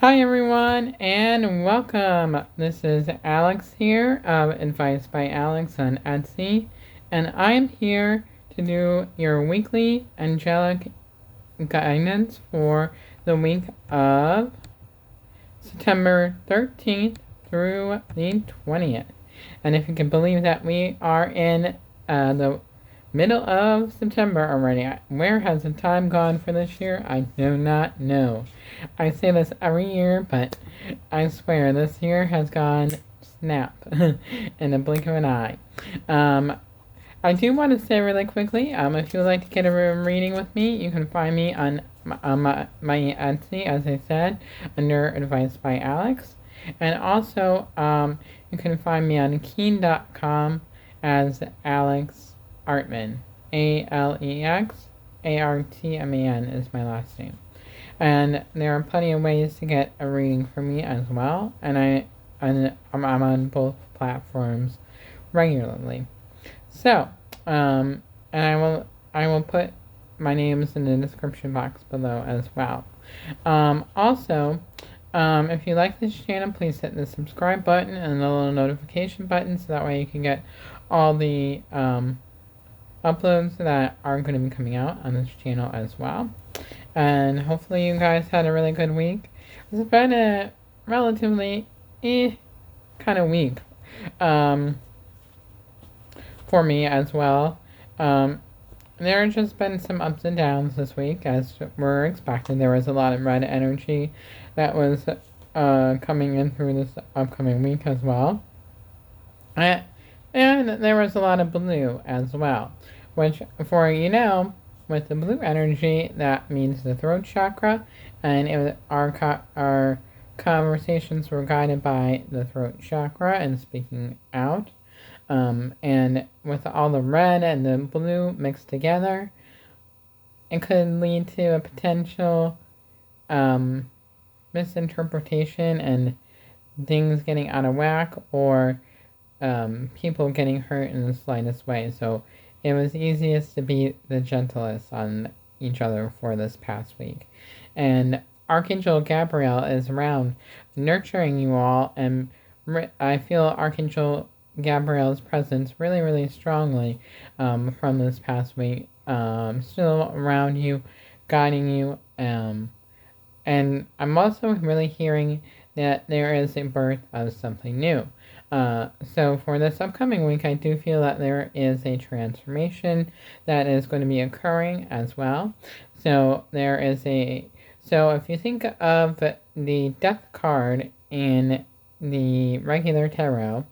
Hi everyone and welcome. This is Alex here of Advice by Alex on Etsy, and I am here to do your weekly angelic guidance for the week of September 13th through the 20th. And if you can believe that we are in the middle of September already. Where has the time gone for this year? I do not know. I say this every year, but I swear this year has gone snap in the blink of an eye. I do want to say really quickly, if you would like to get a reading with me, you can find me on my Etsy, as I said, under Advice by Alex. And also, you can find me on keen.com as Alex Artman. AlexArtman is my last name. And there are plenty of ways to get a reading from me as well. And I'm on both platforms regularly. So, and I will put my names in the description box below as well. Also, if you like this channel, please hit the subscribe button and the little notification button so that way you can get all the uploads that are going to be coming out on this channel as well. And hopefully you guys had a really good week. It's been a relatively kind of week for me as well. There have just been some ups and downs this week, as were expected. There was a lot of red energy that was coming in through this upcoming week as well. And there was a lot of blue as well, which, for with the blue energy, that means the throat chakra, and our conversations were guided by the throat chakra and speaking out. And with all the red and the blue mixed together, it could lead to a potential misinterpretation and things getting out of whack, or people getting hurt in the slightest way. So it was easiest to be the gentlest on each other for this past week. And Archangel Gabriel is around nurturing you all, and I feel Archangel Gabriel's presence really, really strongly from this past week. Still around you, guiding you. And I'm also really hearing that there is a birth of something new. So for this upcoming week, I do feel that there is a transformation that is going to be occurring as well. So if you think of the Death card in the regular tarot,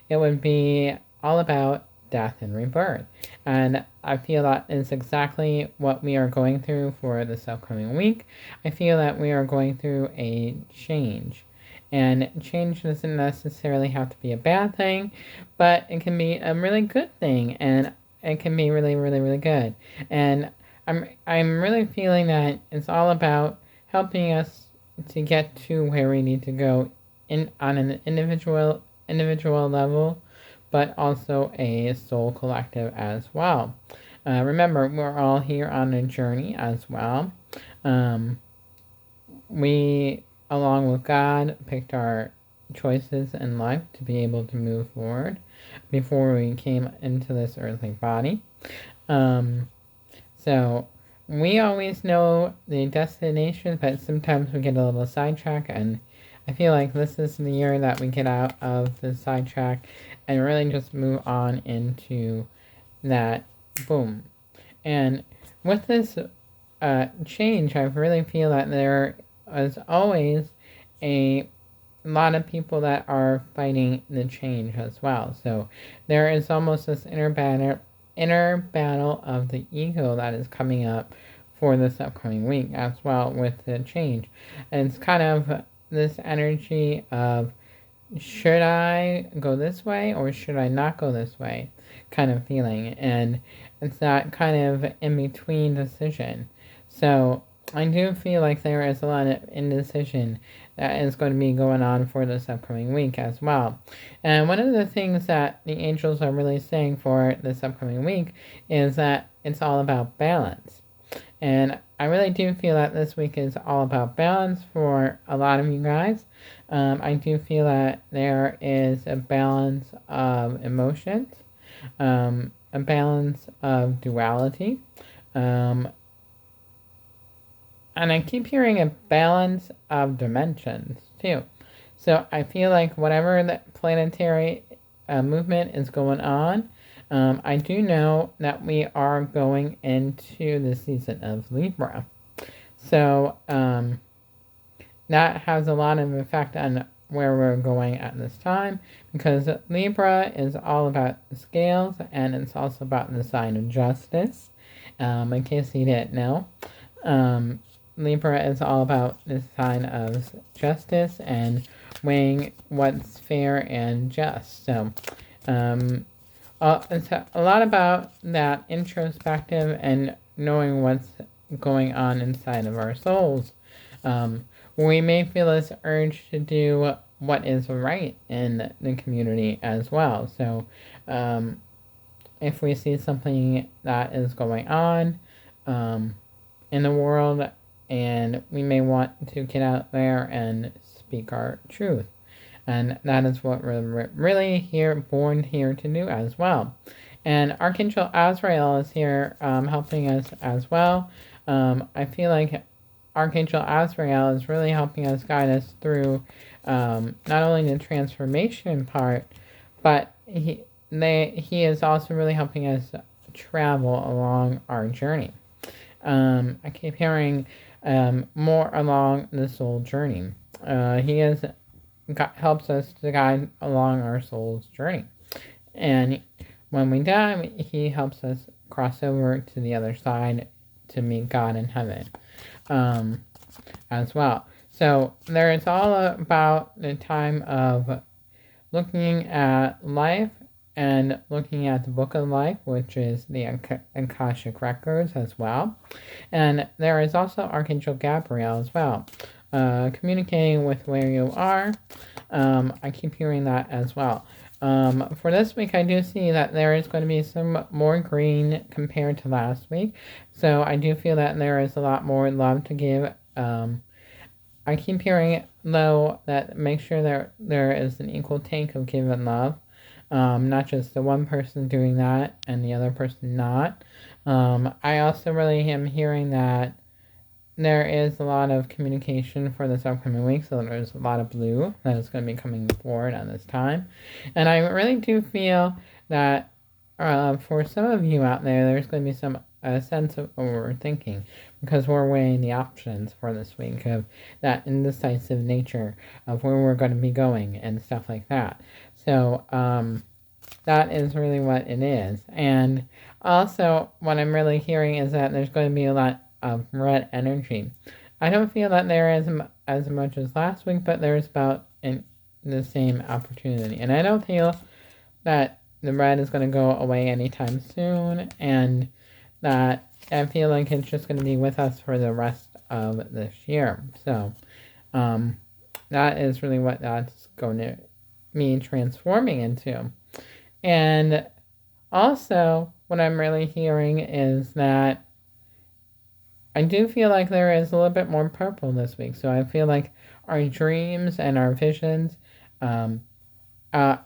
it would be all about death and rebirth. And I feel that is exactly what we are going through for this upcoming week. I feel that we are going through a change. And change doesn't necessarily have to be a bad thing, but it can be a really good thing, and it can be really, really, really good. And I'm really feeling that it's all about helping us to get to where we need to go on an individual level, but also a soul collective as well. Remember, we're all here on a journey as well. We, along with God, picked our choices in life to be able to move forward before we came into this earthly body. So we always know the destination, but sometimes we get a little sidetracked, and I feel like this is the year that we get out of the sidetrack and really just move on into that boom. And with this change, I really feel that there is always a lot of people that are fighting the change as well. So there is almost this inner battle of the ego that is coming up for this upcoming week as well with the change. And it's kind of this energy of, should I go this way or should I not go this way kind of feeling. And it's that kind of in-between decision. So I do feel like there is a lot of indecision that is going to be going on for this upcoming week as well. And one of the things that the angels are really saying for this upcoming week is that it's all about balance. And I really do feel that this week is all about balance for a lot of you guys. I do feel that there is a balance of emotions, a balance of duality, um, and I keep hearing a balance of dimensions too. So I feel like whatever the planetary movement is going on, I do know that we are going into the season of Libra. So that has a lot of effect on where we're going at this time, because Libra is all about scales, and it's also about the sign of justice. In case you didn't know, Libra is all about the sign of justice and weighing what's fair and just. So it's a lot about that introspective and knowing what's going on inside of our souls. We may feel this urge to do what is right in the community as well. So if we see something that is going on in the world, and we may want to get out there and speak our truth. And that is what we're really born here to do as well. And Archangel Azrael is here helping us as well. I feel like Archangel Azrael is really helping us, guide us through not only the transformation part, but he is also really helping us travel along our journey. I keep hearing more along the soul journey. He helps us to guide along our soul's journey. And when we die, he helps us cross over to the other side to meet God in heaven as well. So there is all about the time of looking at life and looking at the Book of Life, which is the Akashic Records as well. And there is also Archangel Gabriel as well, communicating with where you are. I keep hearing that as well. For this week, I do see that there is going to be some more green compared to last week. So I do feel that there is a lot more love to give. I keep hearing, though, that make sure there is an equal take of give and love. Not just the one person doing that and the other person not. I also really am hearing that there is a lot of communication for this upcoming week, so there's a lot of blue that is going to be coming forward at this time. And I really do feel that for some of you out there, there's going to be a sense of overthinking, because we're weighing the options for this week of that indecisive nature of where we're going to be going and stuff like that. So that is really what it is. And also what I'm really hearing is that there's going to be a lot of red energy. I don't feel that there is as much as last week, but there's about the same opportunity. And I don't feel that the red is going to go away anytime soon, and that I feel like it's just going to be with us for the rest of this year. So that is really what that's going to mean transforming into. And also what I'm really hearing is that I do feel like there is a little bit more purple this week. So I feel like our dreams and our visions are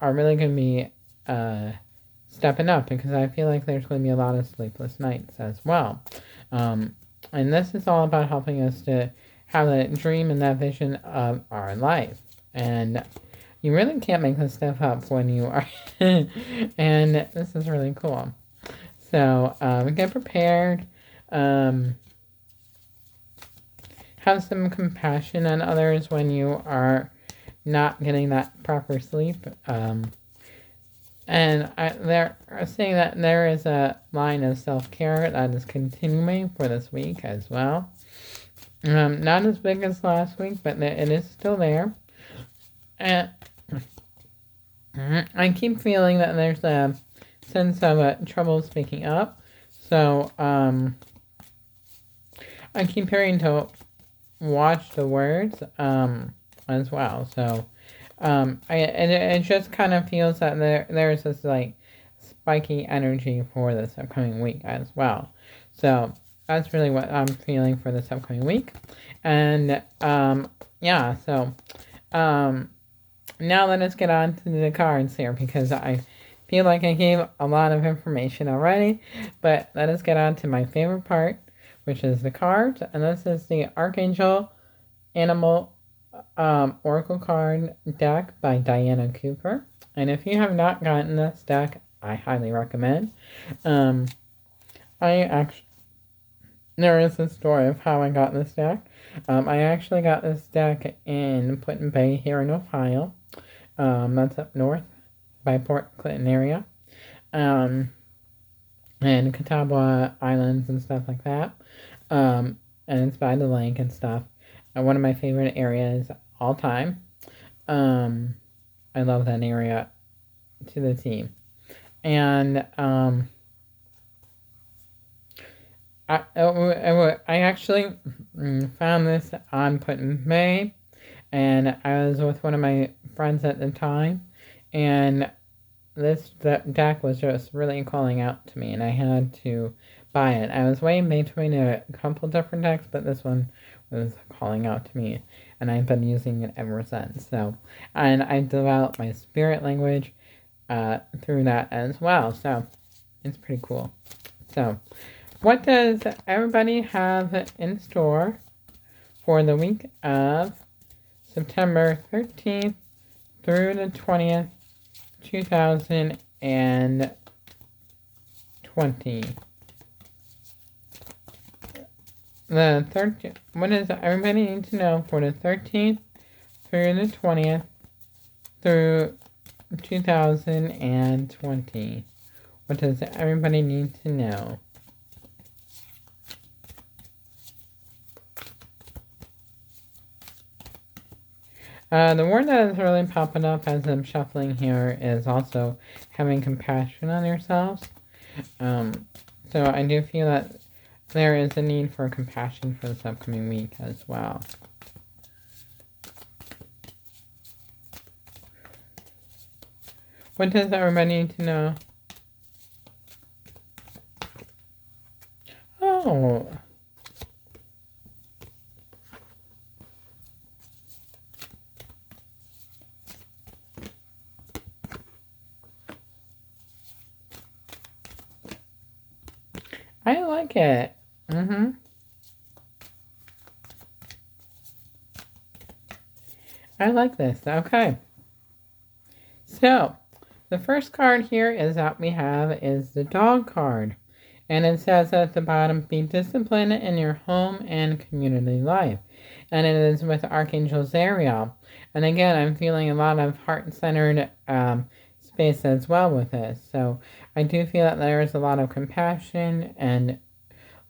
really going to be stepping up, because I feel like there's going to be a lot of sleepless nights as well. And this is all about helping us to have that dream and that vision of our life. And you really can't make this stuff up when you are. And this is really cool. So get prepared. Have some compassion on others when you are not getting that proper sleep. And they're saying that there is a line of self-care that is continuing for this week as well. Not as big as last week, but it is still there. And I keep feeling that there's a sense of trouble speaking up. So I keep hearing to watch the words as well. So it just kind of feels that there's this like spiky energy for this upcoming week as well. So that's really what I'm feeling for this upcoming week. And yeah, so now let us get on to the cards here, because I feel like I gave a lot of information already. But let us get on to my favorite part, which is the cards. And this is the Archangel Animal Oracle card deck by Diana Cooper. And if you have not gotten this deck, I highly recommend. There is a story of how I got this deck. I actually got this deck in Put-in Bay here in Ohio. That's up north by Port Clinton area. And Catawba Islands and stuff like that. And it's by the lake and stuff. One of my favorite areas all time. I love that area to the T. And I actually found this on Put-in Bay, and I was with one of my friends at the time, and this deck was just really calling out to me, and I had to buy it. I was weighing between a couple different decks, but this one was calling out to me, and I've been using it ever since. So, and I developed my spirit language through that as well, so it's pretty cool. So, what does everybody have in store for the week of September 13th through the 20th, 2020? What does everybody need to know for the 13th through the 20th through 2020? What does everybody need to know? The word that is really popping up as I'm shuffling here is also having compassion on yourselves. So I do feel that there is a need for compassion for this upcoming week as well. What does everybody need to know? Oh. I like it. I like this. Okay. So, the first card here is that we have is the dog card. And it says at the bottom, be disciplined in your home and community life. And it is with Archangel Zariel. And again, I'm feeling a lot of heart-centered space as well with this. So I do feel that there is a lot of compassion and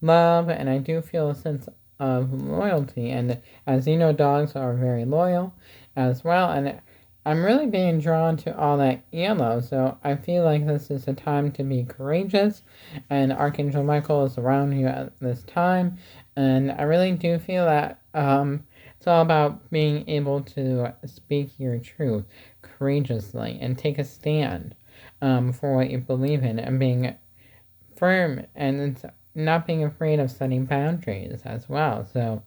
love, and I do feel a sense of loyalty. And as you know, dogs are very loyal as well. And I'm really being drawn to all that yellow, so I feel like this is a time to be courageous, and Archangel Michael is around you at this time, and I really do feel that it's all about being able to speak your truth courageously and take a stand for what you believe in, and being firm, and it's not being afraid of setting boundaries as well. So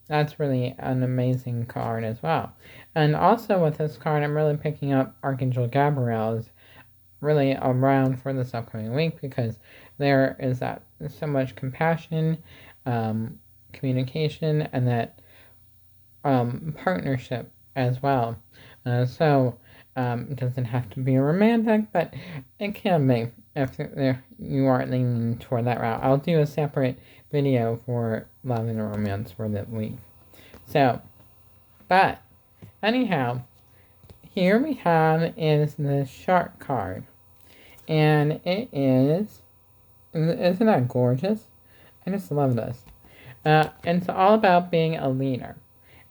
that's really an amazing card as well. And also with this card, I'm really picking up Archangel Gabriel is really around for this upcoming week, because there is that so much compassion, communication, and that partnership as well. So it doesn't have to be romantic, but it can be if you are leaning toward that route. I'll do a separate video for love and romance for that week. So, but anyhow, here we have is the shark card, and isn't that gorgeous? I just love this. And it's all about being a leader,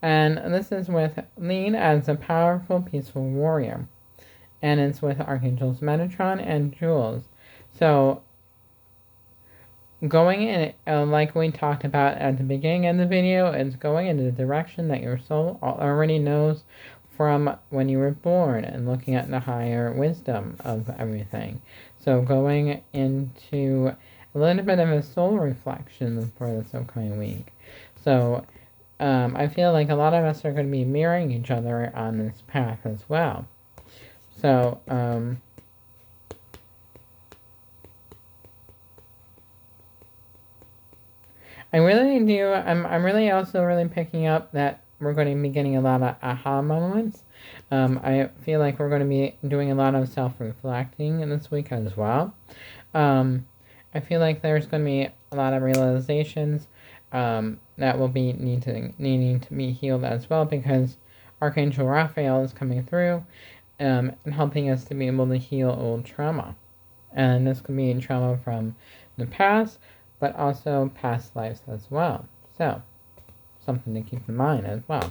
and this is with lead as a powerful, peaceful warrior, and it's with Archangels Metatron and Jules. So going in, like we talked about at the beginning of the video, it's going in the direction that your soul already knows from when you were born, and looking at the higher wisdom of everything. So going into a little bit of a soul reflection for this upcoming week. So I feel like a lot of us are going to be mirroring each other on this path as well. So, I really do. I'm really also really picking up that we're going to be getting a lot of aha moments. I feel like we're going to be doing a lot of self-reflecting in this week as well. I feel like there's going to be a lot of realizations that will be needing to be healed as well, because Archangel Raphael is coming through and helping us to be able to heal old trauma. And this could be trauma from the past, but also past lives as well. So, something to keep in mind as well.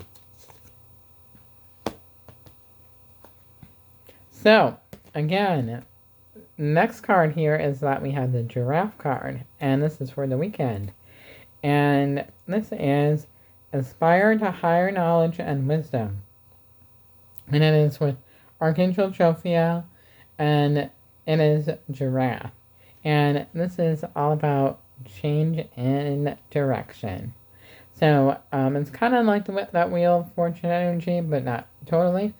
So, again, next card here is that we have the giraffe card, and this is for the weekend. And this is Aspire to Higher Knowledge and Wisdom. And it is with Archangel Jophiel, and it is giraffe. And this is all about change in direction. So it's kind of like that Wheel of Fortune energy, but not totally.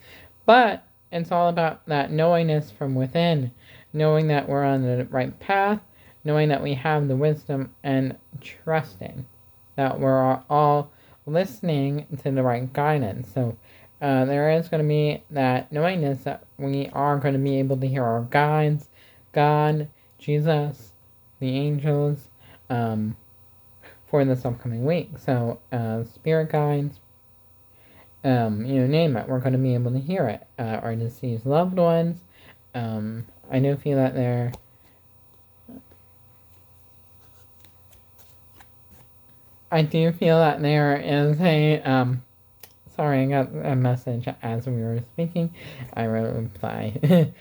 But it's all about that knowingness from within, knowing that we're on the right path, knowing that we have the wisdom, and trusting that we're all listening to the right guidance. So there is going to be that knowingness that we are going to be able to hear our guides, God, Jesus, the angels, for this upcoming week. So spirit guides, name it, we're going to be able to hear it. Our deceased loved ones. I do feel that there is a sorry, I got a message as we were speaking. I wrote a reply.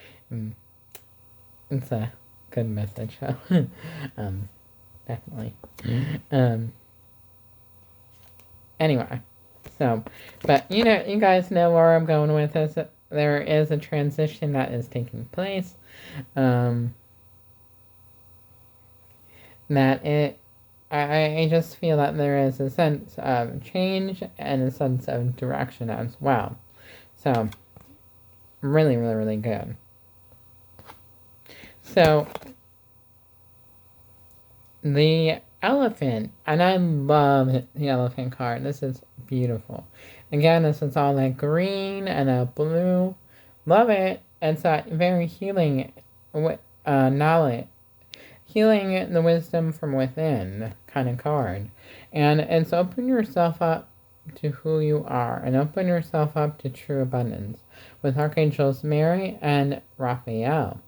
It's a good message, so definitely. Anyway, so, but you guys know where I'm going with this. There is a transition that is taking place. I just feel that there is a sense of change and a sense of direction as well. So, really, really, really good. So, the elephant, and I love the elephant card. This is beautiful. Again, this is all that green and a blue. Love it. It's that very healing knowledge. Healing the wisdom from within kind of card. And it's open yourself up to who you are and open yourself up to true abundance with Archangels Mary and Raphael.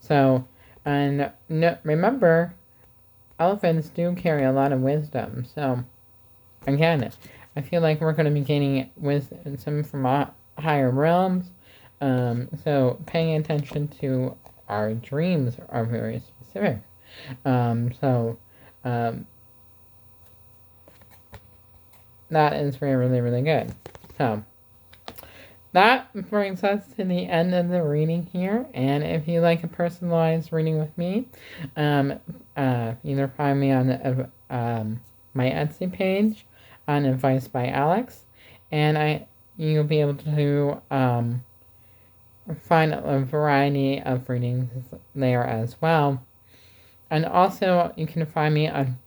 So, and remember, elephants do carry a lot of wisdom. So, again, I feel like we're going to be gaining wisdom from higher realms. So, paying attention to our dreams are very specific. That is really, really good. So, that brings us to the end of the reading here. And if you like a personalized reading with me, either find me on my Etsy page on Advice by Alex, and you'll be able to find a variety of readings there as well. And also, you can find me on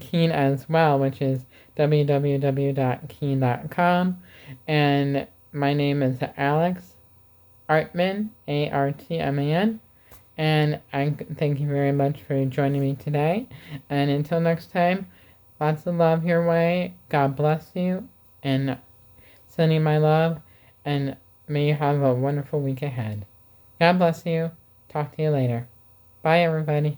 Keen as well, which is www.keen.com. And my name is Alex Artman, Artman. And I thank you very much for joining me today. And until next time, lots of love your way. God bless you. And sending my love. And may you have a wonderful week ahead. God bless you. Talk to you later. Bye, everybody.